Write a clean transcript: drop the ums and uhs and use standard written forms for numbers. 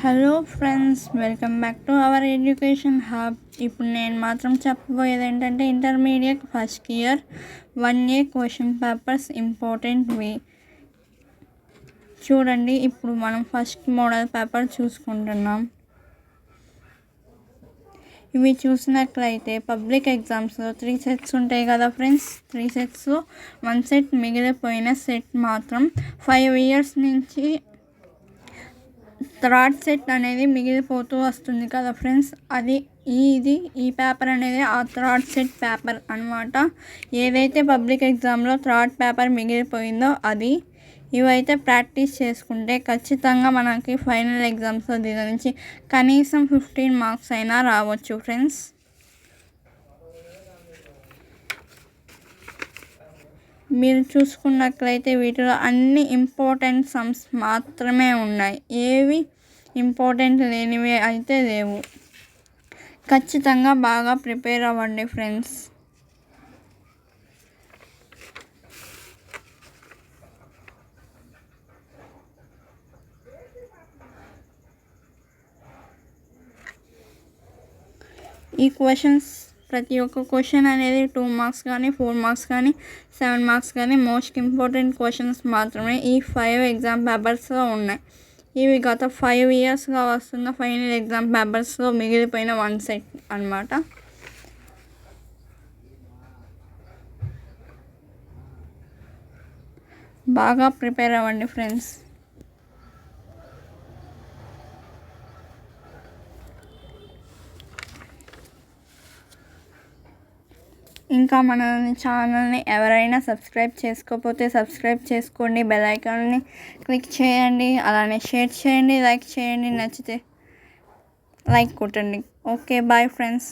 Hello friends, welcome back to our education hub. ఇప్పుడు నేను మాత్రం చెప్పబోయేది ఏంటంటే intermediate first year 1A question papers important వే. చూడండి, ఇప్పుడు మనం ఫస్ట్ మోడల్ పేపర్ చూసుకుంటున్నాం. ఇవి చూసినట్లయితే పబ్లిక్ ఎగ్జామ్స్లో 3 సెట్స్ ఉంటాయి కదా ఫ్రెండ్స్. 3 సెట్స్లో 1 సెట్ మిగిలిపోయిన సెట్ మాత్రం 5 ఇయర్స్ నుంచి థర్డ్ సెట్ అనేది మిగిలిపోతూ వస్తుంది కదా ఫ్రెండ్స్. ఈ పేపర్ అనేది ఆ థర్డ్ సెట్ పేపర్ అనమాట. ఏదైతే పబ్లిక్ ఎగ్జామ్లో థర్డ్ పేపర్ మిగిలిపోయిందో అది. ఇవైతే ప్రాక్టీస్ చేసుకుంటే ఖచ్చితంగా మనకి ఫైనల్ ఎగ్జామ్స్లో దీని నుంచి కనీసం 15 మార్క్స్ అయినా రావచ్చు ఫ్రెండ్స్. మీరు చూసుకున్నట్లయితే వీటిలో అన్ని ఇంపార్టెంట్ సమ్స్ మాత్రమే ఉన్నాయి. ఏవి ఇంపార్టెంట్ లేనివి అయితే లేవు. ఖచ్చితంగా బాగా ప్రిపేర్ అవ్వండి ఫ్రెండ్స్. ఈ క్వశ్చన్స్ ప్రతి ఒక్క క్వశ్చన్ అనేది 2 మార్క్స్ కానీ 4 మార్క్స్ కానీ 7 మార్క్స్ కానీ మోస్ట్ ఇంపార్టెంట్ క్వశ్చన్స్ మాత్రమే ఈ 5 ఎగ్జామ్ పేపర్స్లో ఉన్నాయి. ఇవి గత 5 ఇయర్స్గా వస్తున్న ఫైనల్ ఎగ్జామ్ పేపర్స్లో మిగిలిపోయిన 1 సెట్ అన్నమాట. బాగా ప్రిపేర్ అవ్వండి ఫ్రెండ్స్. ఇంకా మన ఛానల్ని ఎవరైనా సబ్స్క్రైబ్ చేసుకోకపోతే సబ్స్క్రైబ్ చేసుకోండి, బెల్ ఐకాన్ని క్లిక్ చేయండి, అలానే షేర్ చేయండి, లైక్ చేయండి, నచ్చితే లైక్ కొట్టండి. Okay, bye friends.